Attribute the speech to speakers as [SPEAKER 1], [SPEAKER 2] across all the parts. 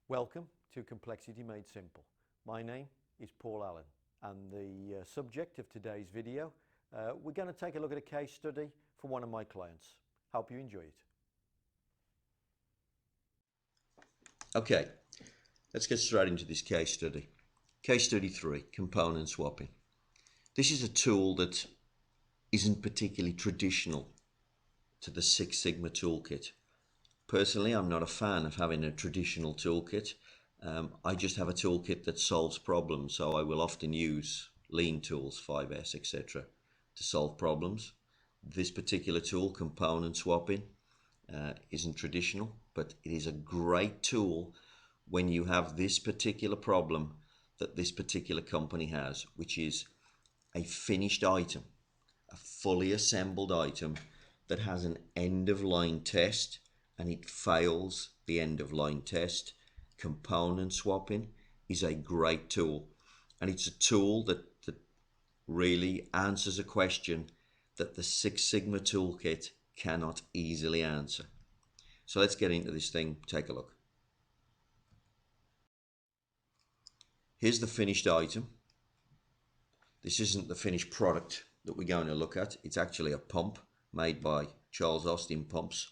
[SPEAKER 1] Welcome to Complexity Made Simple. My name is Paul Allen, and the subject of today's video, we're going to take a look at a case study for one of my clients. Hope you enjoy it.
[SPEAKER 2] Okay, let's get straight into this case study. Case study 3, component swapping. This is a tool that isn't particularly traditional to the Six Sigma toolkit. Personally, I'm not a fan of having a traditional toolkit. I just have a toolkit that solves problems, so I will often use lean tools, 5S, etc. to solve problems. This particular tool, component swapping, isn't traditional, but it is a great tool when you have this particular problem that this particular company has, which is a finished item, a fully assembled item that has an end of line test and it fails the end of line test. Component swapping is a great tool, and it's a tool that really answers a question that the Six Sigma toolkit cannot easily answer. So let's get into this thing, take a look. Here's the finished item. This isn't the finished product that we're going to look at. It's actually a pump made by Charles Austin Pumps.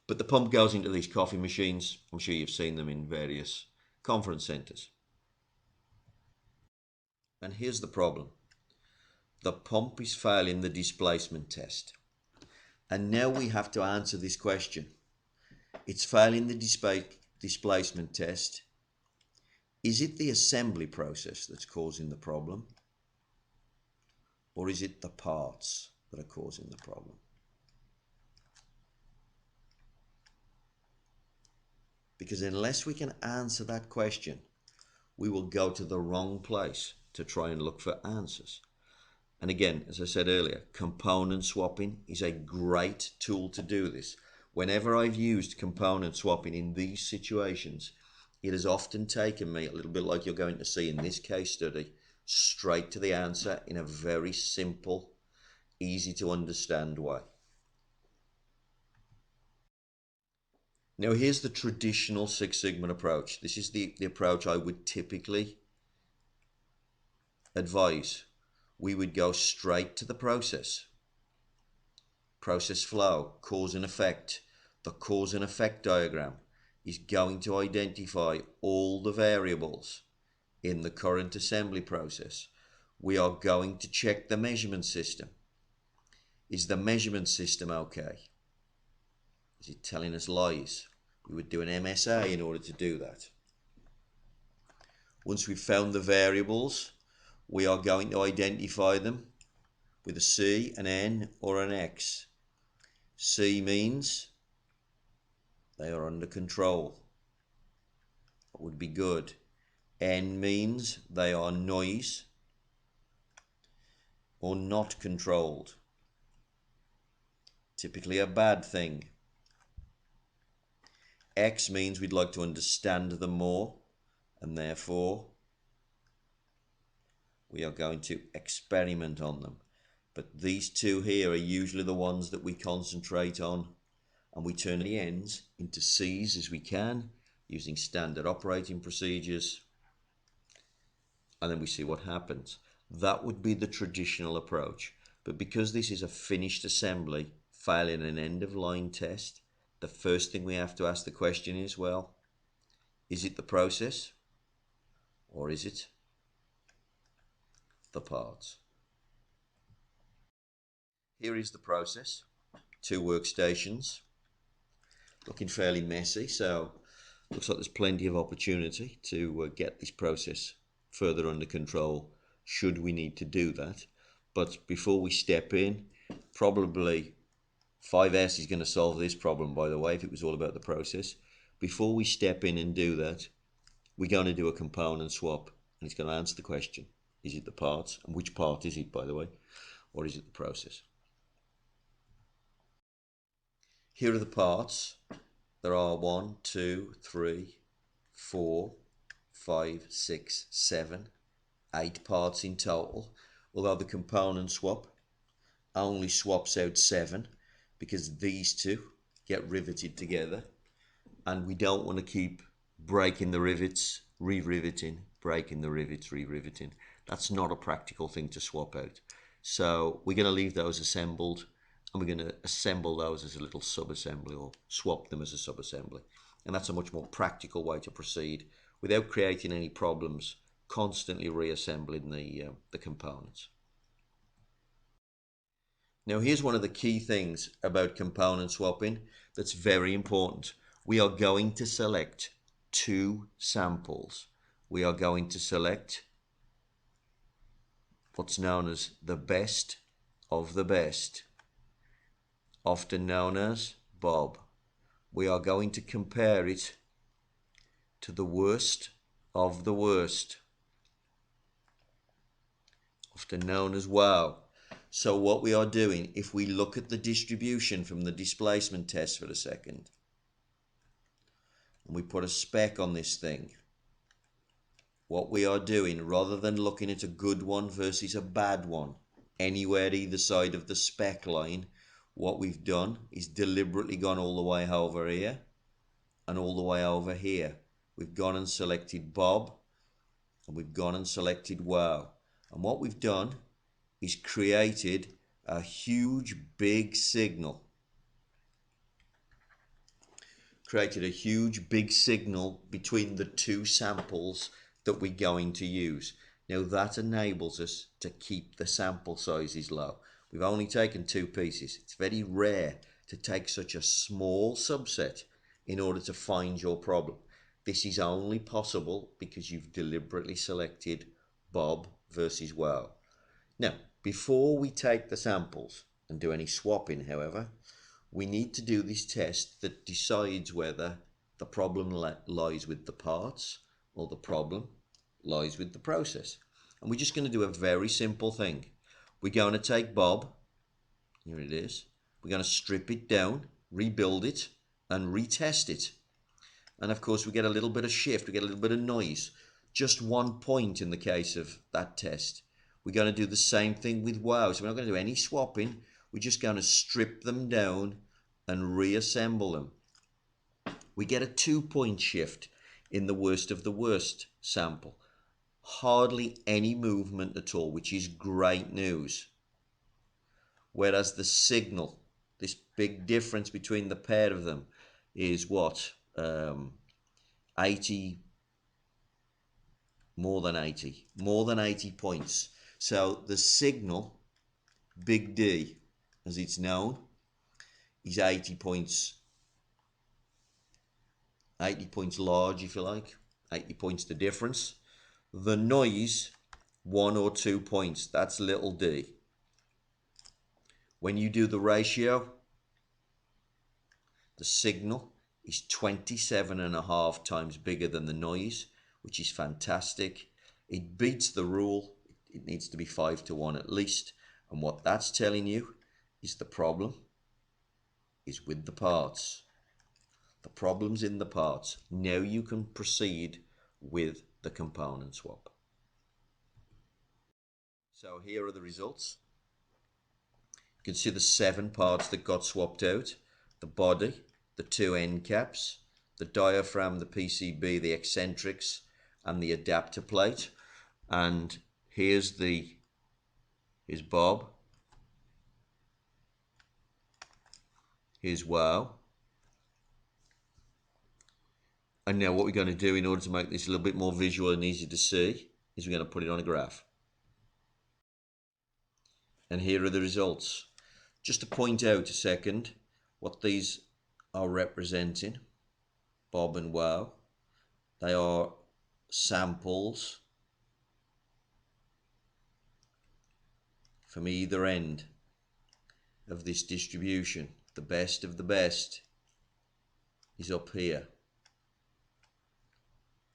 [SPEAKER 2] But the pump goes into these coffee machines. I'm sure you've seen them in various conference centers. And here's the problem. The pump is failing the displacement test. And now we have to answer this question. It's failing the displacement test. Is it the assembly process that's causing the problem? Or is it the parts that are causing the problem? Because unless we can answer that question, we will go to the wrong place to try and look for answers. And again, as I said earlier, component swapping is a great tool to do this. Whenever I've used component swapping in these situations, it has often taken me, a little bit like you're going to see in this case study, straight to the answer in a very simple, easy to understand way. Now here's the traditional Six Sigma approach. This is the approach I would typically advise. We would go straight to the process. Process flow, cause and effect. The cause and effect diagram is going to identify all the variables in the current assembly process. We are going to check the measurement system. Is the measurement system okay? Is it telling us lies? We would do an MSA in order to do that. Once we've found the variables, we are going to identify them with a C, an N, or an X. C means they are under control. That would be good. N means they are noise or not controlled. Typically a bad thing. X means we'd like to understand them more, and therefore we are going to experiment on them. But these two here are usually the ones that we concentrate on, and we turn the N's into C's as we can using standard operating procedures, and then we see what happens. That would be the traditional approach. But because this is a finished assembly failing an end of line test, the first thing we have to ask the question is, well, is it the process or is it the parts? Here is the process. 2 workstations. Looking fairly messy, so looks like there's plenty of opportunity to get this process further under control should we need to do that. But before we step in, probably 5S is going to solve this problem, by the way, if it was all about the process. Before we step in and do that, we're going to do a component swap, and it's going to answer the question, is it the parts? And which part is it, by the way? Or is it the process? Here are the parts. There are 1, 2, 3, 4, 5, 6, 7, 8 parts in total, although the component swap only swaps out 7 because these two get riveted together. and we don't want to keep breaking the rivets, re-riveting, breaking the rivets, re-riveting. That's not a practical thing to swap out. So we're going to leave those assembled, and we're going to assemble those as a little sub-assembly, or swap them as a sub-assembly. And that's a much more practical way to proceed without creating any problems, constantly reassembling the components. Now here's one of the key things about component swapping that's very important. We are going to select two samples. We are going to select what's known as the best of the best, often known as Bob. We are going to compare it to the worst of the worst, often known as Wow. So what we are doing, if we look at the distribution from the displacement test for a second, and we put a spec on this thing, what we are doing, rather than looking at a good one versus a bad one, anywhere either side of the spec line, what we've done is deliberately gone all the way over here and all the way over here. We've gone and selected Bob, and we've gone and selected Wow. And what we've done is created a huge big signal. Created a huge big signal between the two samples that we're going to use. Now that enables us to keep the sample sizes low. We've only taken two pieces. It's very rare to take such a small subset in order to find your problem. This is only possible because you've deliberately selected Bob versus Wow. Now, before we take the samples and do any swapping, however, we need to do this test that decides whether the problem lies with the parts or the problem lies with the process. And we're just going to do a very simple thing. We're going to take Bob, here it is, we're going to strip it down, rebuild it, and retest it. And of course we get a little bit of shift, we get a little bit of noise, just 1 point in the case of that test. We're going to do the same thing with Wow. So we're not going to do any swapping. We're just going to strip them down and reassemble them. We get a 2-point shift in the worst of the worst sample. Hardly any movement at all, which is great news. Whereas the signal, this big difference between the pair of them, is what? 80, more than 80 points. So the signal, big D, as it's known, is 80 points. 80 points large, if you like. 80 points the difference. The noise, 1 or 2 points. That's little d. When you do the ratio, the signal is 27.5 times bigger than the noise, which is fantastic. It beats the rule. It needs to be 5 to 1 at least. And what that's telling you is the problem is with the parts. The problem's in the parts. Now you can proceed with the component swap. So here are the results. You can see the 7 parts that got swapped out. The body, the 2 end caps, the diaphragm, the PCB, the eccentrics, and the adapter plate. And here's Bob. Here's Wow. And now what we're going to do in order to make this a little bit more visual and easy to see is we're going to put it on a graph. And here are the results. Just to point out a second what these are representing, Bob and Wow. They are samples from either end of this distribution. The best of the best is up here.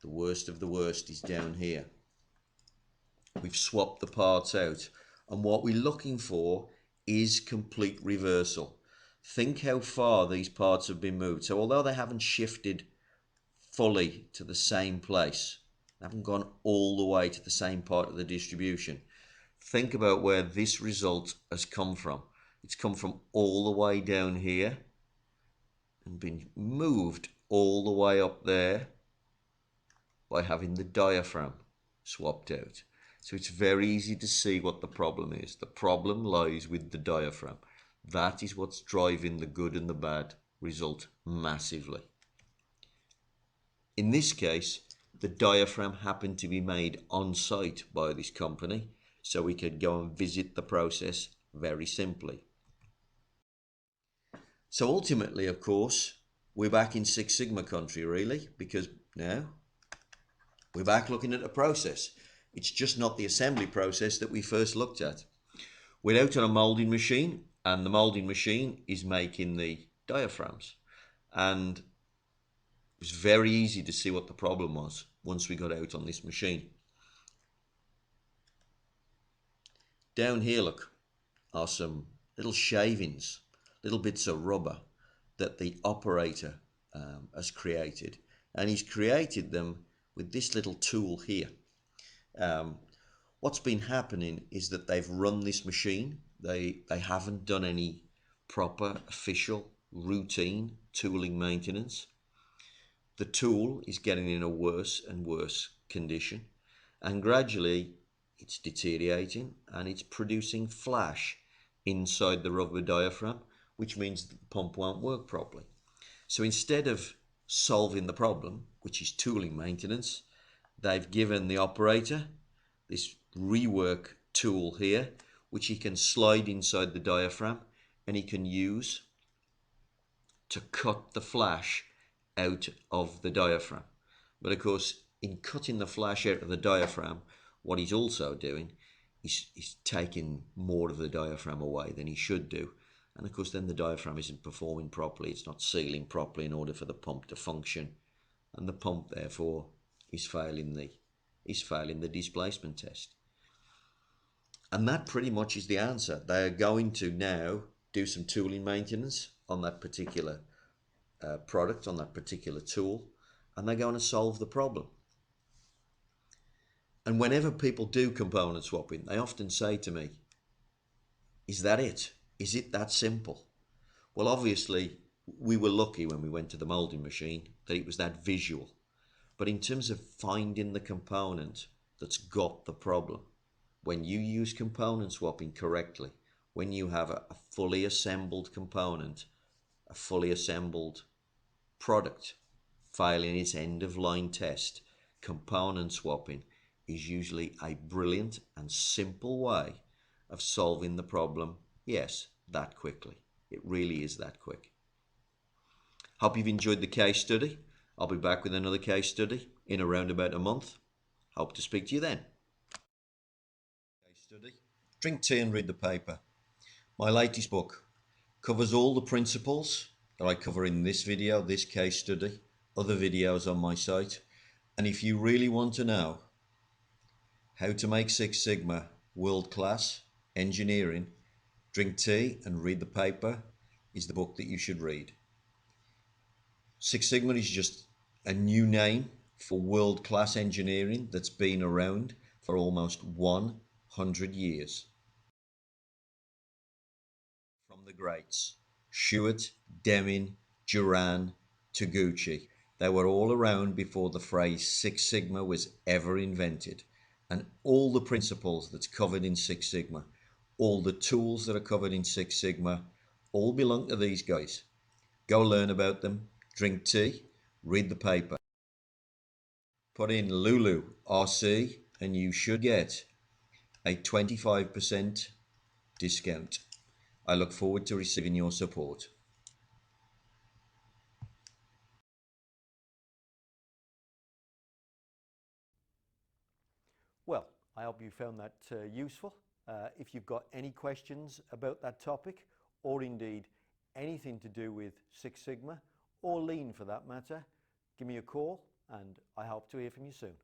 [SPEAKER 2] The worst of the worst is down here. We've swapped the parts out, and what we're looking for is complete reversal. Think how far these parts have been moved. So although they haven't shifted fully to the same place, they haven't gone all the way to the same part of the distribution, think about where this result has come from. It's come from all the way down here and been moved all the way up there by having the diaphragm swapped out. So it's very easy to see what the problem is. The problem lies with the diaphragm. That is what's driving the good and the bad result massively. In this case, the diaphragm happened to be made on site by this company, so we could go and visit the process very simply. So ultimately, of course, we're back in Six Sigma country really, because now we're back looking at a process. It's just not the assembly process that we first looked at. We're out on a moulding machine, and the moulding machine is making the diaphragms. And it was very easy to see what the problem was once we got out on this machine. Down here, look, are some little shavings, little bits of rubber that the operator has created. And he's created them with this little tool here. What's been happening is that they've run this machine. They haven't done any proper, official, routine tooling maintenance. The tool is getting in a worse and worse condition, and gradually it's deteriorating and it's producing flash inside the rubber diaphragm, which means the pump won't work properly. So instead of solving the problem, which is tooling maintenance, they've given the operator this rework tool here, which he can slide inside the diaphragm and he can use to cut the flash out of the diaphragm. But of course, in cutting the flash out of the diaphragm, what he's also doing is he's taking more of the diaphragm away than he should do. And of course, then the diaphragm isn't performing properly. It's not sealing properly in order for the pump to function. And the pump, therefore, is failing the displacement test. And that pretty much is the answer. They are going to now do some tooling maintenance on that particular product, on that particular tool, and they're going to solve the problem. And whenever people do component swapping, they often say to me, is that it? Is it that simple? Well, obviously, we were lucky when we went to the moulding machine that it was that visual. But in terms of finding the component that's got the problem, when you use component swapping correctly, when you have a fully assembled component, a fully assembled product failing its end-of-line test, component swapping is usually a brilliant and simple way of solving the problem, yes, that quickly. It really is that quick. Hope you've enjoyed the case study. I'll be back with another case study in around about a month. Hope to speak to you then. Case study. Drink tea and read the paper. My latest book covers all the principles that I cover in this video, this case study, other videos on my site. And if you really want to know how to make Six Sigma world-class engineering, Drink Tea and Read the Paper is the book that you should read. Six Sigma is just a new name for world-class engineering that's been around for almost 100 years. From the greats, Shewhart, Deming, Juran, Taguchi, they were all around before the phrase Six Sigma was ever invented. And all the principles that's covered in Six Sigma, all the tools that are covered in Six Sigma, all belong to these guys. Go learn about them, drink tea, read the paper. Put in Lulu RC and you should get a 25% discount. I look forward to receiving your support.
[SPEAKER 1] Well, I hope you found that useful. If you've got any questions about that topic, or indeed anything to do with Six Sigma or Lean for that matter, give me a call and I hope to hear from you soon.